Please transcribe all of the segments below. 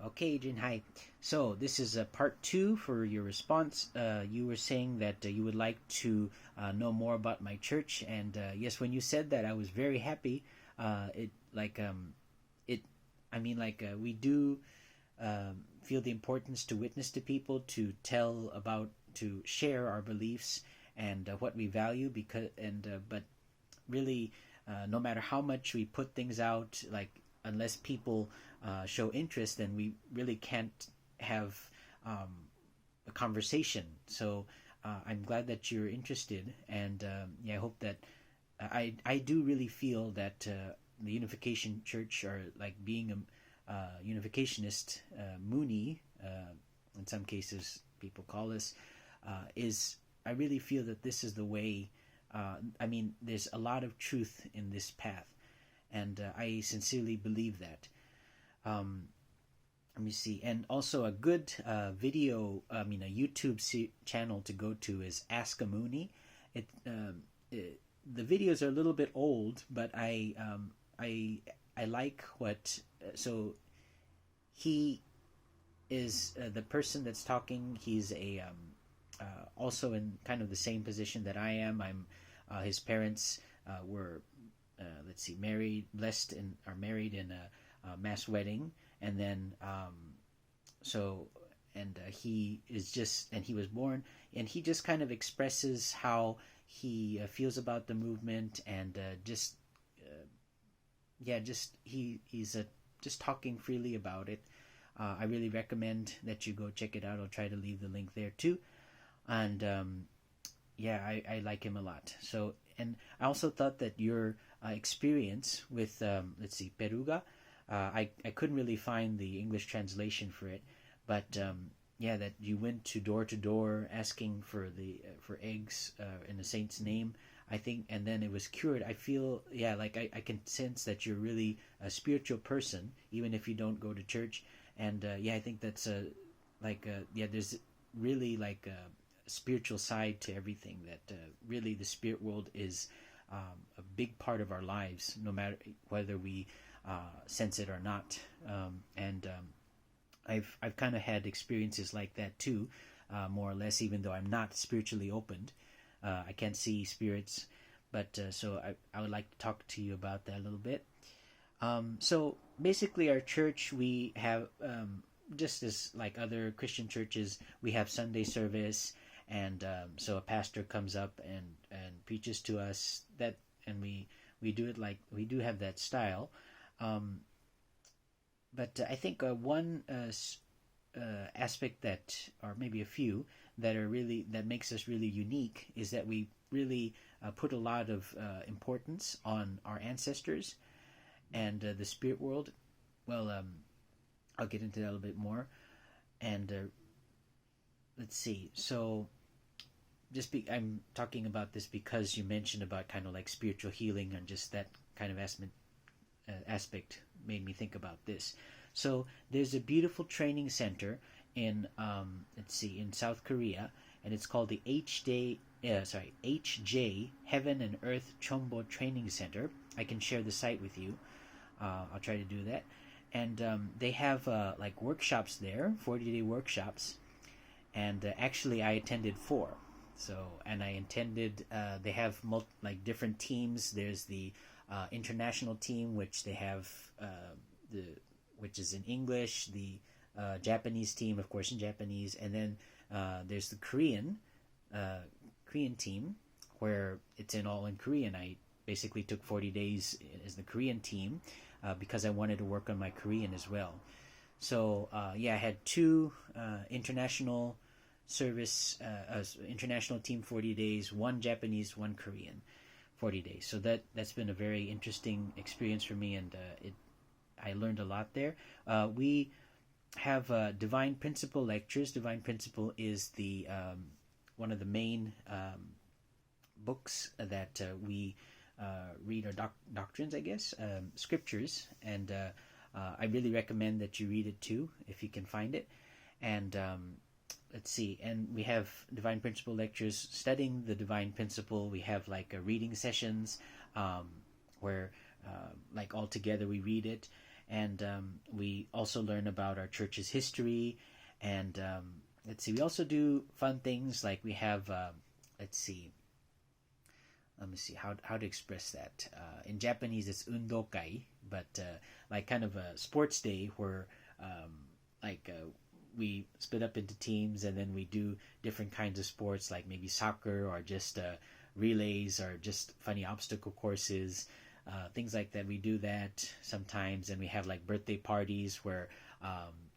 Okay, Adrian, hi. So this is part two for your response. You were saying that you would like to know more about my church, and yes, when you said that, I was very happy. It like it. I mean, we do feel the importance to witness to people, to tell about, to share our beliefs and what we value. Because but really, no matter how much we put things out, unless people show interest, then we really can't have a conversation. So I'm glad that you're interested, and yeah, I hope that I do really feel that the Unification Church, or like being a Unificationist, Moonie, in some cases people call us, is I really feel that this is the way. I mean, there's a lot of truth in this path, and I sincerely believe that. Let me see, and also a good video, I mean, a YouTube channel to go to is Ask a Moonie. The videos are a little bit old, but I like what. So he is the person that's talking. He's a also in kind of the same position that I am. I'm his parents were let's see, married, blessed, and are married in a mass wedding, and then so and he is just, and he was born, and he just kind of expresses how he feels about the movement, and yeah, just he's just talking freely about it. I really recommend that you go check it out. I'll try to leave the link there too, and yeah, I like him a lot. So, and I also thought that your experience with let's see, Peruga, I couldn't really find the English translation for it, but yeah, that you went to door asking for the for eggs in the saint's name, I think, and then it was cured. I feel, yeah, like I can sense that you're really a spiritual person, even if you don't go to church, and yeah, I think that's yeah, there's really like a spiritual side to everything, that really the spirit world is a big part of our lives, no matter whether we sense it or not. And I've kind of had experiences like that too, more or less, even though I'm not spiritually opened. I can't see spirits, but so I would like to talk to you about that a little bit. So basically, our church, we have, just as like other Christian churches, we have Sunday service, and so a pastor comes up and preaches to us, that, and we do it, like we do have that style. But I think one aspect that, or maybe a few, that are really, that makes us really unique, is that we really put a lot of importance on our ancestors and the spirit world. Well, I'll get into that a little bit more. And let's see. So, I'm talking about this because you mentioned about kind of like spiritual healing, and just that kind of aspect made me think about this. So there's a beautiful training center in let's see, in South Korea, and it's called the HJ Heaven and Earth CheonBo Training Center. I can share the site with you. I'll try to do that. And they have like workshops there, 40-day workshops, and actually I attended 4. So, and I intended, they have like different teams. There's the international team, which they have which is in English, the Japanese team, of course, in Japanese, and then there's the Korean team, where it's all in Korean. I basically took 40 days as the Korean team because I wanted to work on my Korean as well. So yeah, I had 2 international service, international team 40 days, 1 Japanese, 1 Korean 40 days. So that's been a very interesting experience for me, and I learned a lot there. We have Divine Principle lectures. Divine Principle is the one of the main books that we read, our doctrines, I guess, scriptures, and I really recommend that you read it too, if you can find it. And let's see, and we have Divine Principle lectures studying the Divine Principle. We have like reading sessions where like all together we read it, and we also learn about our church's history. And let's see, we also do fun things like we have, let's see, let me see how to express that. In Japanese, it's undokai, but like kind of a sports day where like we split up into teams and then we do different kinds of sports, like maybe soccer or just relays or just funny obstacle courses, things like that. We do that sometimes, and we have like birthday parties where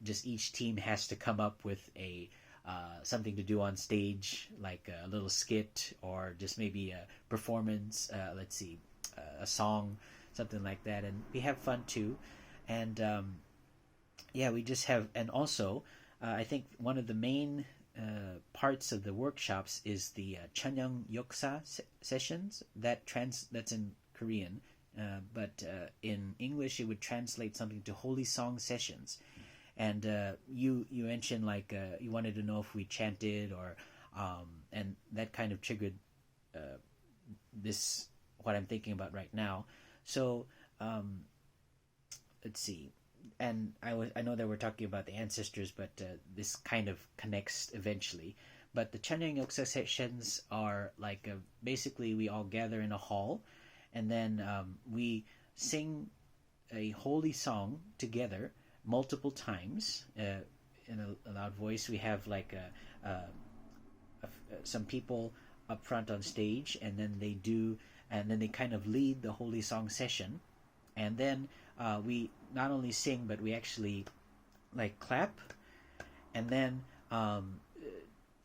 just each team has to come up with a something to do on stage, like a little skit or just maybe a performance. Let's see, a song, something like that, and we have fun too. And yeah, we just have, and also I think one of the main parts of the workshops is the Chanyang Yeoksa sessions. That's in Korean, but in English it would translate something to Holy Song sessions. And you mentioned like you wanted to know if we chanted or and that kind of triggered this what I'm thinking about right now. So let's see. And I know that we're talking about the ancestors, but this kind of connects eventually. But the Chanyang Yeoksa sessions are like basically we all gather in a hall, and then we sing a holy song together multiple times in a loud voice. We have like some people up front on stage, and then they kind of lead the holy song session, and then we not only sing but we actually like clap, and then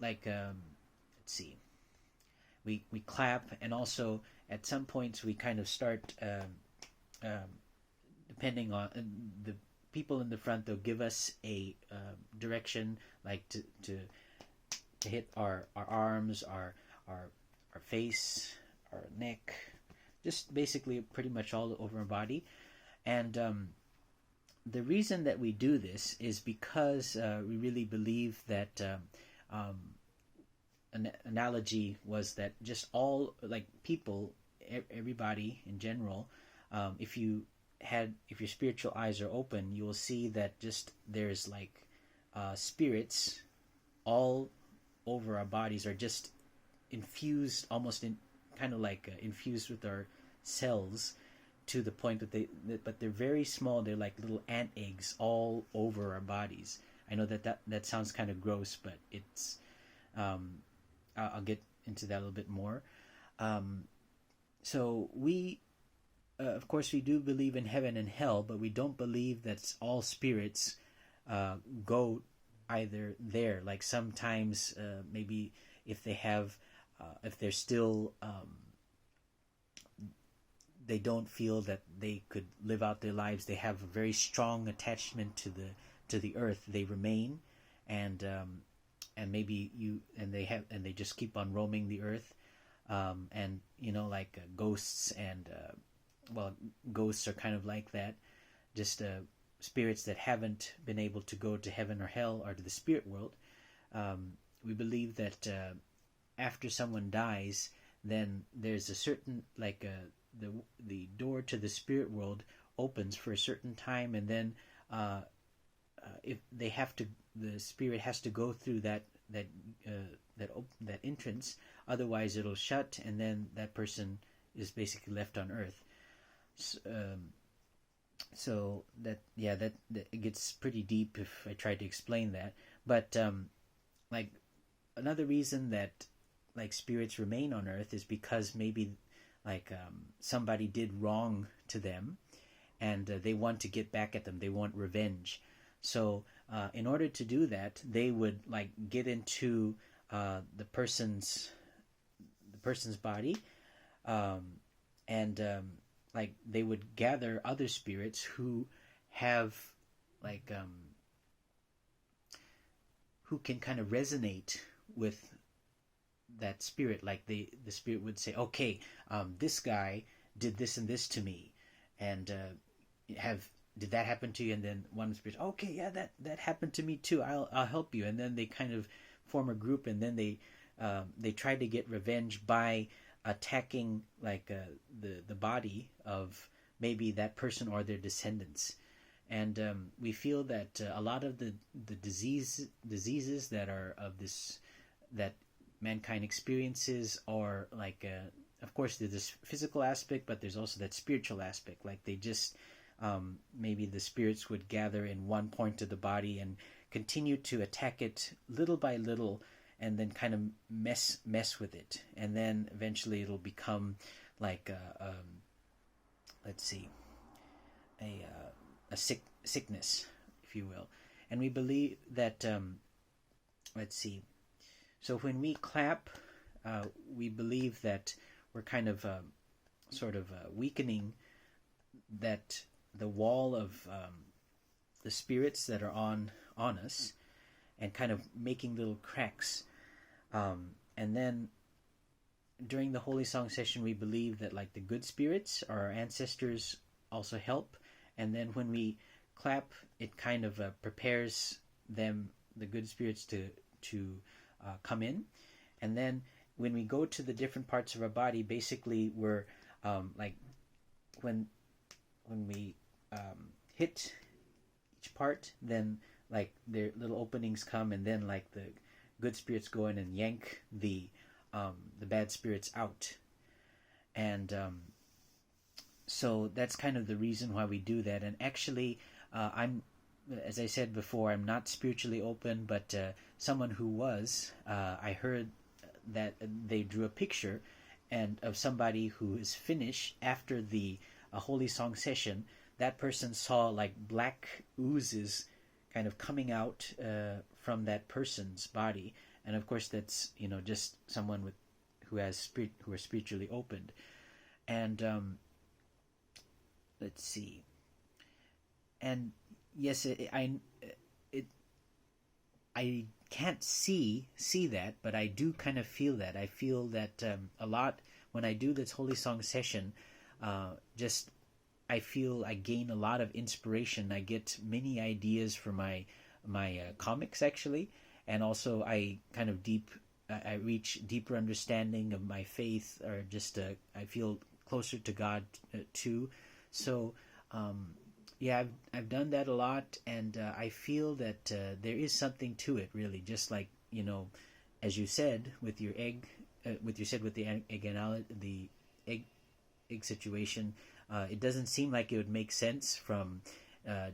let's see, we clap, and also at some points we kind of start depending on the people in the front, they'll give us a direction, like to hit our arms, our face, our neck, just basically pretty much all over our body. And the reason that we do this is because we really believe that an analogy was that just all, like people, everybody in general, if your spiritual eyes are open, you will see that just there's like spirits all over our bodies, are just infused, almost in kind of like infused with our cells, to the point that but they're very small. They're like little ant eggs all over our bodies. I know that sounds kind of gross, but it's I'll get into that a little bit more. So we of course we do believe in heaven and hell, but we don't believe that all spirits go either there. Like sometimes maybe if they have if they're still they don't feel that they could live out their lives, they have a very strong attachment to the earth, they remain, and maybe they just keep on roaming the earth, and like ghosts, and ghosts are kind of like that, just spirits that haven't been able to go to heaven or hell or to the spirit world. We believe that after someone dies, then there's a certain the door to the spirit world opens for a certain time, and then if they have to, the spirit has to go through that entrance, otherwise it'll shut, and then that person is basically left on earth. So that it gets pretty deep if I try to explain that. But like another reason that like spirits remain on earth is because maybe like somebody did wrong to them, and they want to get back at them. They want revenge. So in order to do that, they would like get into the person's body, and like they would gather other spirits who have like who can kind of resonate with that spirit. Like the spirit would say, okay, this guy did this and this to me, and did that happen to you? And then one spirit, okay, yeah, that happened to me too, I'll help you. And then they kind of form a group, and then they try to get revenge by attacking like the body of maybe that person or their descendants. and we feel that a lot of the diseases that are of this that mankind experiences are like of course there's this physical aspect, but there's also that spiritual aspect. Like they just maybe the spirits would gather in one point of the body and continue to attack it little by little, and then kind of mess with it, and then eventually it'll become like let's see, a sickness, if you will. And we believe that let's see. So when we clap, we believe that we're kind of sort of weakening that the wall of the spirits that are on us, and kind of making little cracks. And then during the Holy Song session, we believe that like the good spirits, our ancestors, also help. And then when we clap, it kind of prepares them, the good spirits, to come in. And then when we go to the different parts of our body, basically we're like when we hit each part, then like their little openings come, and then like the good spirits go in and yank the bad spirits out. And so that's kind of the reason why we do that. And actually, as I said before, I'm not spiritually open, but someone who was, I heard that they drew a picture and of somebody who is finished after the Holy Song session. That person saw like black oozes kind of coming out from that person's body, and of course that's just someone who are spiritually opened. And let's see. And yes, I can't see that, but I do kind of feel that. I feel that a lot when I do this Holy Song session. Just I feel I gain a lot of inspiration. I get many ideas for my comics, actually, and also I kind of I reach deeper understanding of my faith, or just I feel closer to God too. So yeah, I've done that a lot, and I feel that there is something to it, really. Just like as you said with your egg, with the egg situation. It doesn't seem like it would make sense from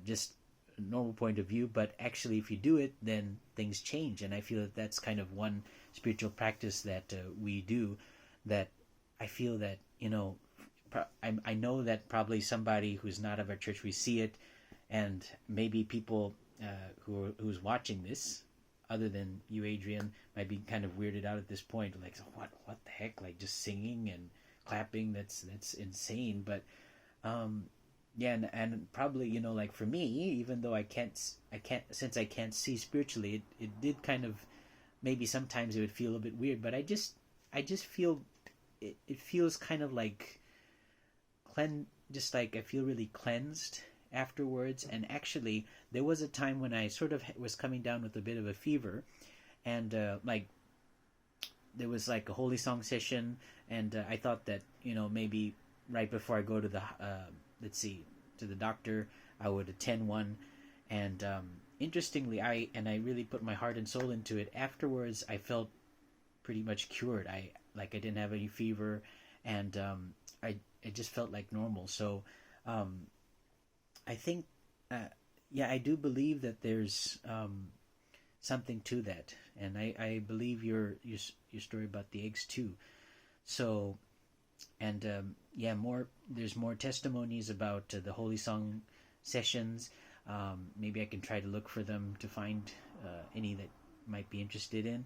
just a normal point of view, but actually if you do it, then things change. And I feel that that's kind of one spiritual practice that we do, that I feel that I know that probably somebody who's not of our church, we see it, and maybe people who's watching this, other than you, Adrian, might be kind of weirded out at this point, like what the heck, like just singing and clapping, that's insane. But yeah, and probably like for me, even though I can't since I can't see spiritually, it did kind of, maybe sometimes it would feel a bit weird, but I just feel it feels kind of like just like I feel really cleansed afterwards. And actually there was a time when I sort of was coming down with a bit of a fever, and like there was like a Holy Song session, and I thought that maybe right before I go to the to the doctor, I would attend one. And interestingly, I really put my heart and soul into it. Afterwards, I felt pretty much cured. I didn't have any fever, and I just felt like normal. So I think yeah, I do believe that there's something to that, and I believe your story about the eggs too. So, and yeah, there's more testimonies about the Holy Song sessions. Maybe I can try to look for them to find any that might be interested in.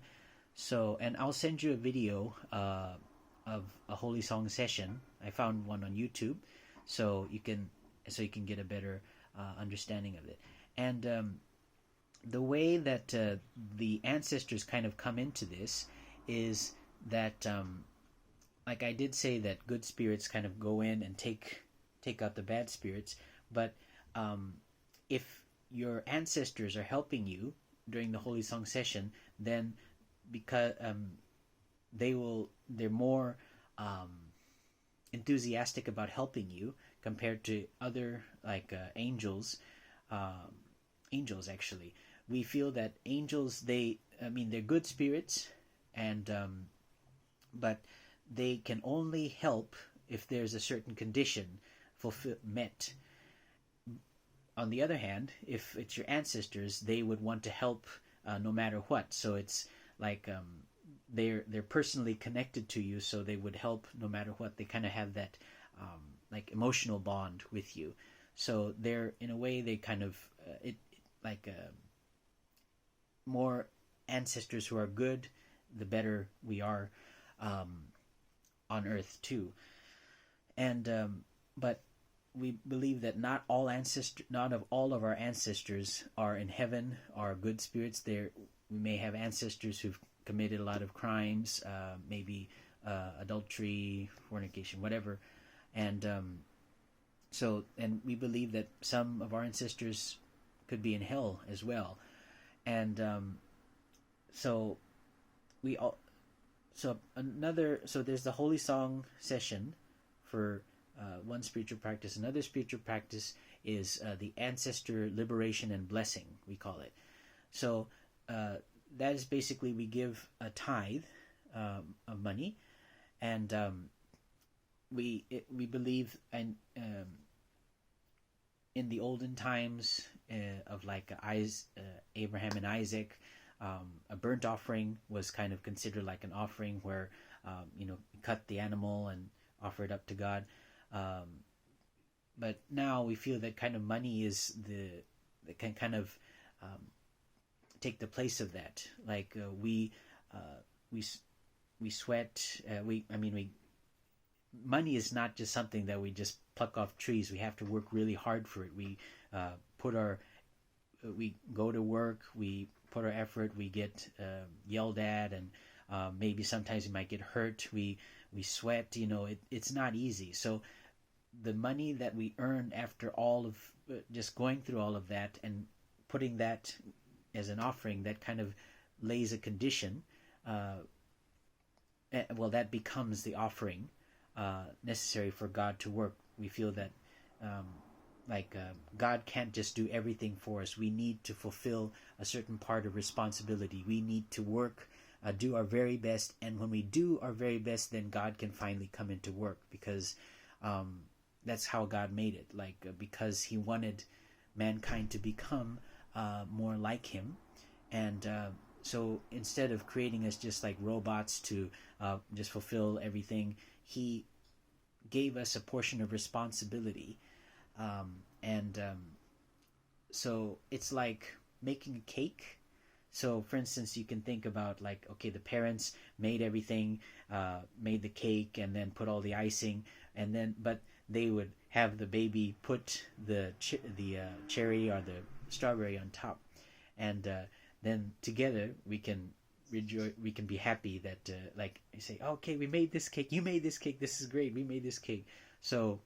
So, and I'll send you a video of a Holy Song session. I found one on YouTube, so you can get a better understanding of it. And the way that the ancestors kind of come into this is that, like I did say, that good spirits kind of go in and take out the bad spirits. But if your ancestors are helping you during the Holy Song session, then because they're more enthusiastic about helping you compared to other angels. angels. Actually, we feel that angels, they're good spirits, and but they can only help if there's a certain condition met. On the other hand, if it's your ancestors, they would want to help no matter what. So it's like they're personally connected to you, so they would help no matter what. They kind of have that like emotional bond with you. So they're, in a way, they kind of like more ancestors who are good, the better we are on Earth too. And but we believe that not all of our ancestors are in heaven, are good spirits. We may have ancestors who've committed a lot of crimes, maybe adultery, fornication, whatever, and and we believe that some of our ancestors could be in hell as well, and so we all so there's the holy song session for one spiritual practice. Another spiritual practice is the ancestor liberation and blessing, we call it. So that is basically, we give a tithe of money, and we believe, and in the olden times of like Abraham and Isaac, a burnt offering was kind of considered like an offering where you cut the animal and offer it up to God. But now we feel that kind of money is that can kind of take the place of that. Like we sweat. Money is not just something that we just pluck off trees. We have to work really hard for it. We go to work. We put our effort. We get yelled at, and maybe sometimes we might get hurt. We sweat. It's not easy. So the money that we earn after all of just going through all of that and putting that as an offering, that kind of lays a condition. That becomes the offering necessary for God to work. We feel that God can't just do everything for us. We need to fulfill a certain part of responsibility. We need to work, do our very best, and when we do our very best, then God can finally come into work, because that's how God made it. Because He wanted mankind to become more like Him, and so instead of creating us just like robots to just fulfill everything, He gave us a portion of responsibility, so it's like making a cake. So, for instance, you can think about the parents made everything, made the cake, and then put all the icing, but they would have the baby put the cherry or the strawberry on top, and then together we can be happy that you say, okay, we made this cake, you made this cake, this is great, we made this cake. So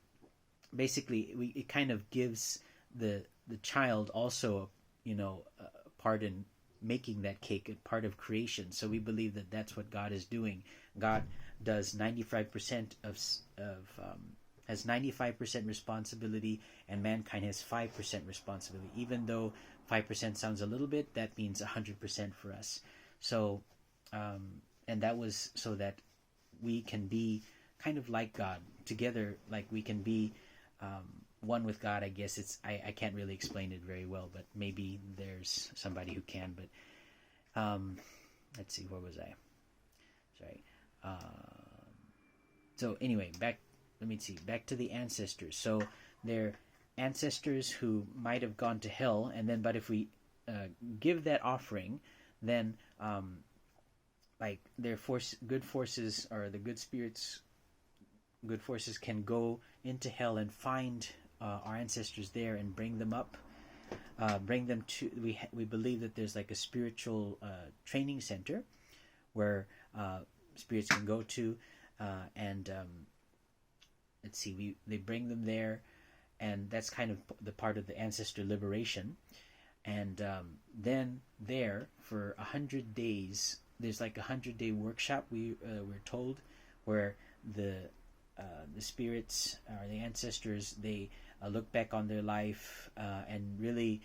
basically it kind of gives the child also a part in making that cake, a part of creation. So we believe that that's what God is doing. God does 95% has 95% responsibility, and mankind has 5% responsibility. Even though 5% sounds a little bit, that means 100% for us. So, and that was so that we can be kind of like God together, like we can be one with God. I guess I can't really explain it very well, but maybe there's somebody who can. But let's see, where was I? Sorry. So anyway, back to the ancestors. So they're ancestors who might have gone to hell, but if we give that offering, then their good forces, or the good spirits, good forces, can go into hell and find our ancestors there and bring them up, bring them to. We believe that there's like a spiritual training center where spirits can go to, and let's see, they bring them there, and that's kind of the part of the ancestor liberation. And then there for 100 days, there's like 100-day workshop, we're told, where the spirits or the ancestors, they look back on their life and really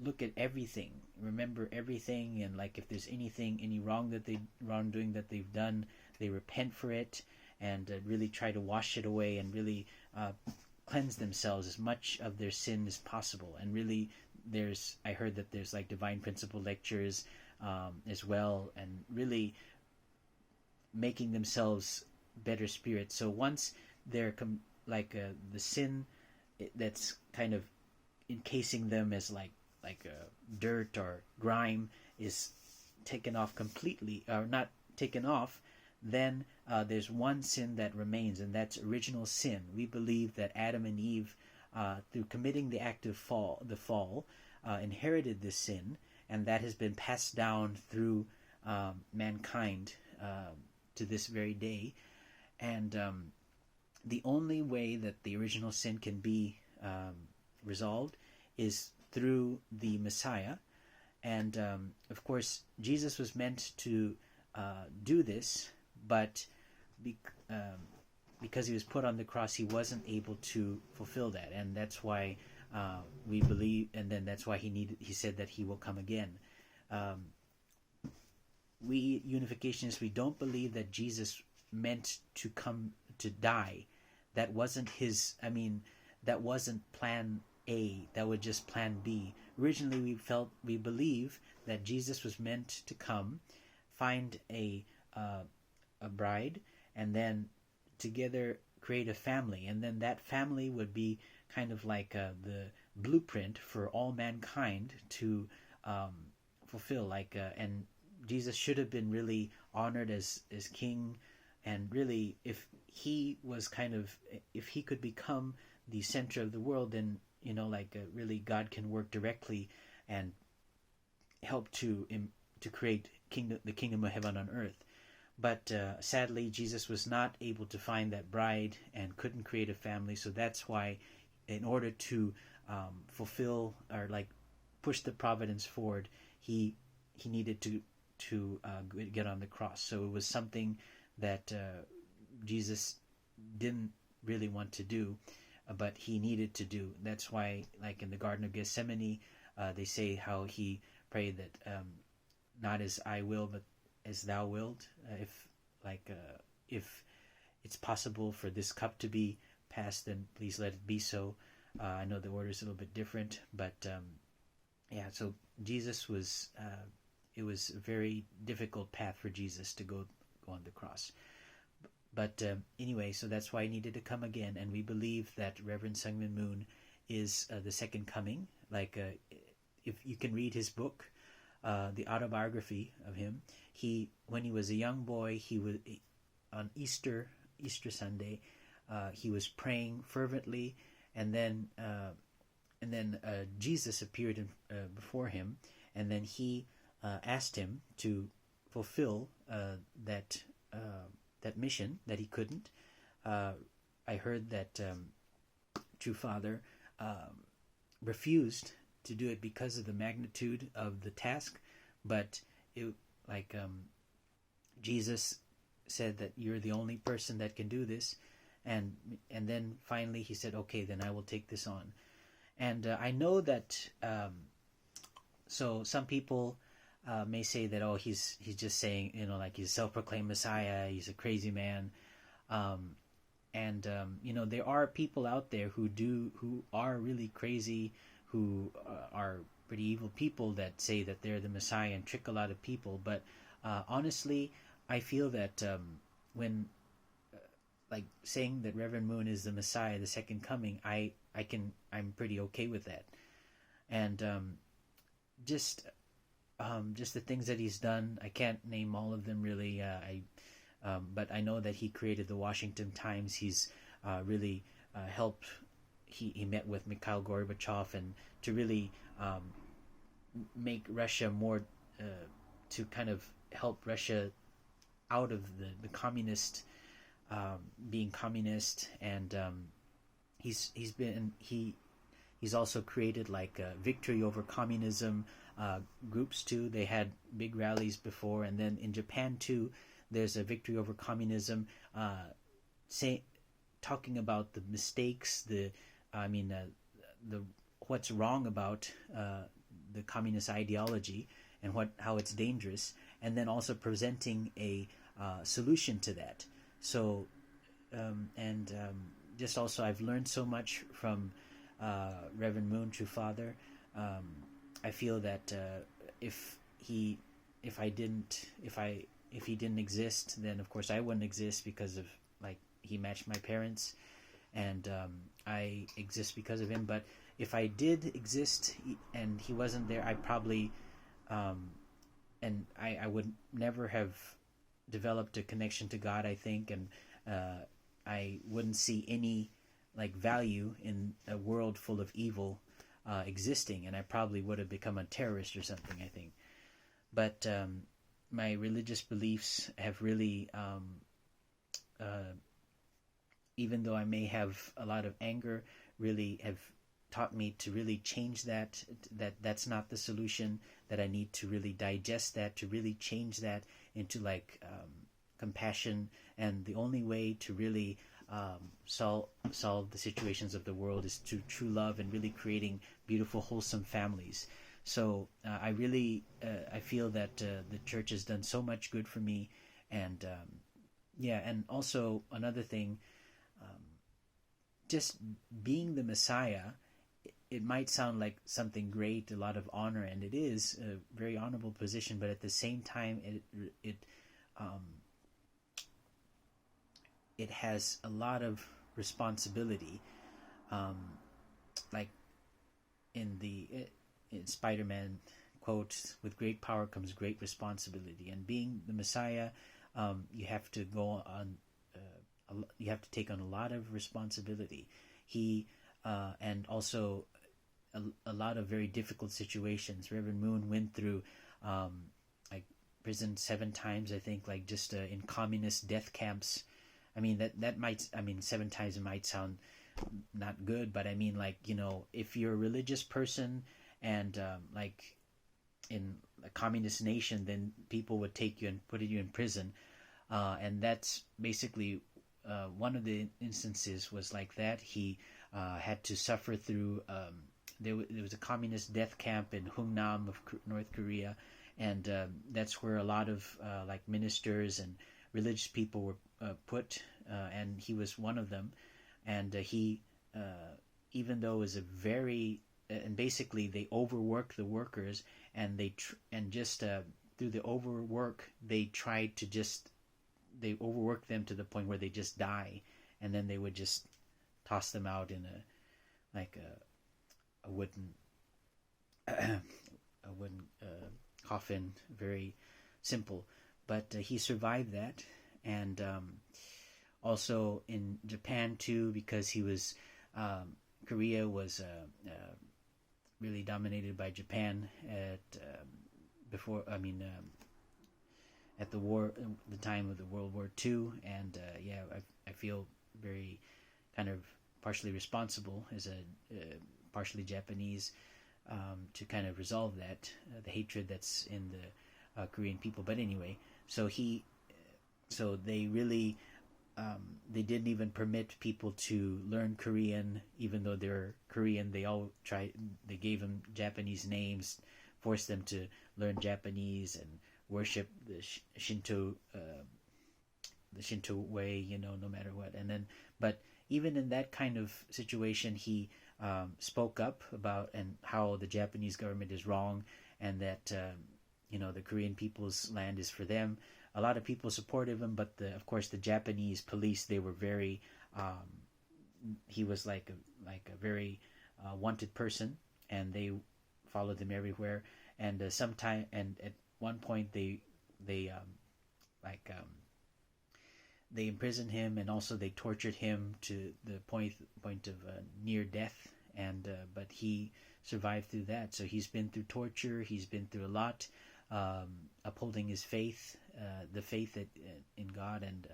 look at everything, remember everything, and like if there's any wrongdoing that they've done, they repent for it and really try to wash it away and really cleanse themselves as much of their sin as possible. And really, I heard that there's like divine principle lectures as well, and really making themselves better spirits. So once they're the sin that's kind of encasing them as like dirt or grime is taken off completely, or not taken off, then there's one sin that remains, and that's original sin. We believe that Adam and Eve, through committing the act of the fall, inherited this sin, and that has been passed down through mankind to this very day. And the only way that the original sin can be resolved is through the Messiah. And of course, Jesus was meant to do this, but because he was put on the cross, he wasn't able to fulfill that, and that's why we believe, and then that's why he said that he will come again. We Unificationists, we don't believe that Jesus meant to come to die. That wasn't that wasn't plan A, that was just plan B. Originally we believe that Jesus was meant to come, find a bride, and then together create a family, and then that family would be kind of like the blueprint for all mankind to fulfill. And Jesus should have been really honored as king, and really if he could become the center of the world, then really God can work directly and help to create the kingdom of heaven on earth. But sadly, Jesus was not able to find that bride and couldn't create a family. So that's why, in order to fulfill or push the providence forward, he needed to get on the cross. So it was something that Jesus didn't really want to do, but he needed to do. That's why, in the Garden of Gethsemane, they say how he prayed that not as I will, but as thou wilt. If it's possible for this cup to be passed, then please let it be so. I know the order is a little bit different, but so Jesus was, it was a very difficult path for Jesus to go on the cross. But anyway, so that's why he needed to come again, and we believe that Reverend Seungmin Moon is the second coming. If you can read his book, the autobiography of him, when he was a young boy, on Easter Sunday, he was praying fervently, and then Jesus appeared before him, and then he asked him to fulfill that mission that he couldn't. I heard that True Father refused to do it because of the magnitude of the task, but Jesus said that you're the only person that can do this, and then finally he said, okay, then I will take this on. And I know that so some people may say that, oh, he's just saying, he's self-proclaimed Messiah, he's a crazy man. There are people out there who are really crazy, who are pretty evil people that say that they're the Messiah and trick a lot of people. But honestly, I feel that when saying that Reverend Moon is the Messiah, the second coming, I'm pretty okay with that. And just the things that he's done, I can't name all of them really. But I know that he created the Washington Times. He's really helped. He met with Mikhail Gorbachev, and to really make Russia more, to kind of help Russia out of the communist, being communist, and he's also created victory over communism groups too. They had big rallies before, and then in Japan too, there's a victory over communism, talking about the mistakes, the the what's wrong about the communist ideology and how it's dangerous, and then also presenting a solution to that. So just also I've learned so much from Reverend Moon, True Father. I feel that if he didn't exist, then of course I wouldn't exist, because of, like, he matched my parents, and I exist because of him. But if I did exist and he wasn't there, I probably and I would never have developed a connection to God, I think, and I wouldn't see any, like, value in a world full of evil existing, and I probably would have become a terrorist or something, I think. But my religious beliefs have really, even though I may have a lot of anger, really have taught me to really change that. That's not the solution. That I need to really digest that, to really change that into, like, compassion. And the only way to really solve the situations of the world is to true love and really creating beautiful, wholesome families. So I really I feel that the church has done so much good for me, and and also another thing, just being the Messiah. It might sound like something great, a lot of honor, and it is a very honorable position. But at the same time, it has a lot of responsibility, like in Spider-Man quote, "With great power comes great responsibility." And being the Messiah, you have to go on. You have to take on a lot of responsibility. And also a lot of very difficult situations. Reverend Moon went through like prison 7 times, I think, like just in communist death camps. I mean, that might, 7 times it might sound not good, but I mean, like, if you're a religious person and like in a communist nation, then people would take you and put you in prison. And that's basically one of the instances was like that. He had to suffer through, there was a communist death camp in Hungnam of North Korea, and that's where a lot of like ministers and religious people were put, and he was one of them. And he, even though it was a very, and basically they overwork the workers, and through the overwork, they tried to they overwork them to the point where they just die, and then they would just toss them out in a wooden coffin, very simple. But he survived that, and also in Japan too, because he was Korea was really dominated by Japan at the time of the World War II, and I feel very kind of partially responsible as a partially Japanese to kind of resolve that the hatred that's in the Korean people. But anyway, so they really they didn't even permit people to learn Korean, even though they're Korean. They gave them Japanese names, forced them to learn Japanese and worship the Shinto way, no matter what. And then, but even in that kind of situation, he spoke up about and how the Japanese government is wrong, and that the Korean people's land is for them. A lot of people supported him, but of course the Japanese police, they were very. He was like a very wanted person, and they followed him everywhere. And and at one point they imprisoned him, and also they tortured him to the point of near death. And but he survived through that. So he's been through torture. He's been through a lot, upholding his faith, the faith in God, and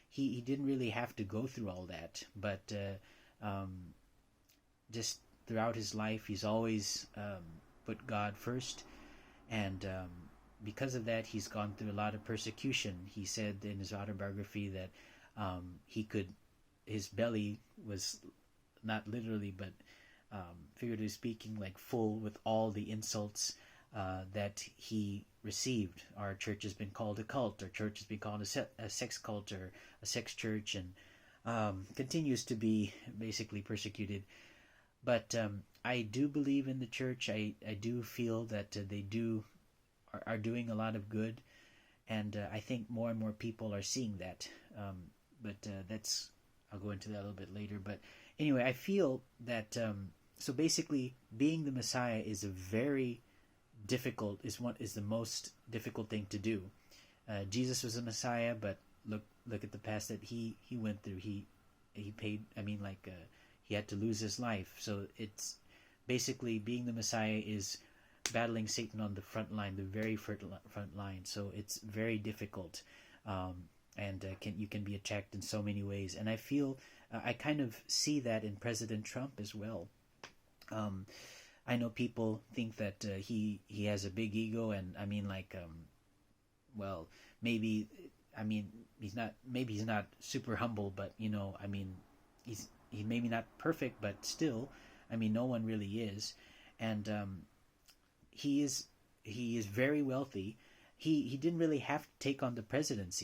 he didn't really have to go through all that. But just throughout his life, he's always put God first, and because of that, he's gone through a lot of persecution. He said in his autobiography that his belly was not literally, but figuratively speaking, like full with all the insults that he received. Our church has been called a cult. Our church has been called a sex cult or a sex church, and continues to be basically persecuted. But I do believe in the church. I do feel that they are doing a lot of good, and I think more and more people are seeing that. But that's I'll go into that a little bit later. But anyway, I feel that so basically, being the Messiah is a very difficult is the most difficult thing to do. Jesus was a Messiah, but look at the past that he went through. He paid. I mean, like he had to lose his life. So it's basically being the Messiah is battling Satan on the front line, the very front line. So it's very difficult, and you can be attacked in so many ways. And I feel I kind of see that in President Trump as well. I know people think that he has a big ego, and I mean, like, well, maybe, I mean, maybe he's not super humble, but I mean, he's maybe not perfect, but still, I mean, no one really is, and he is very wealthy. He didn't really have to take on the presidency.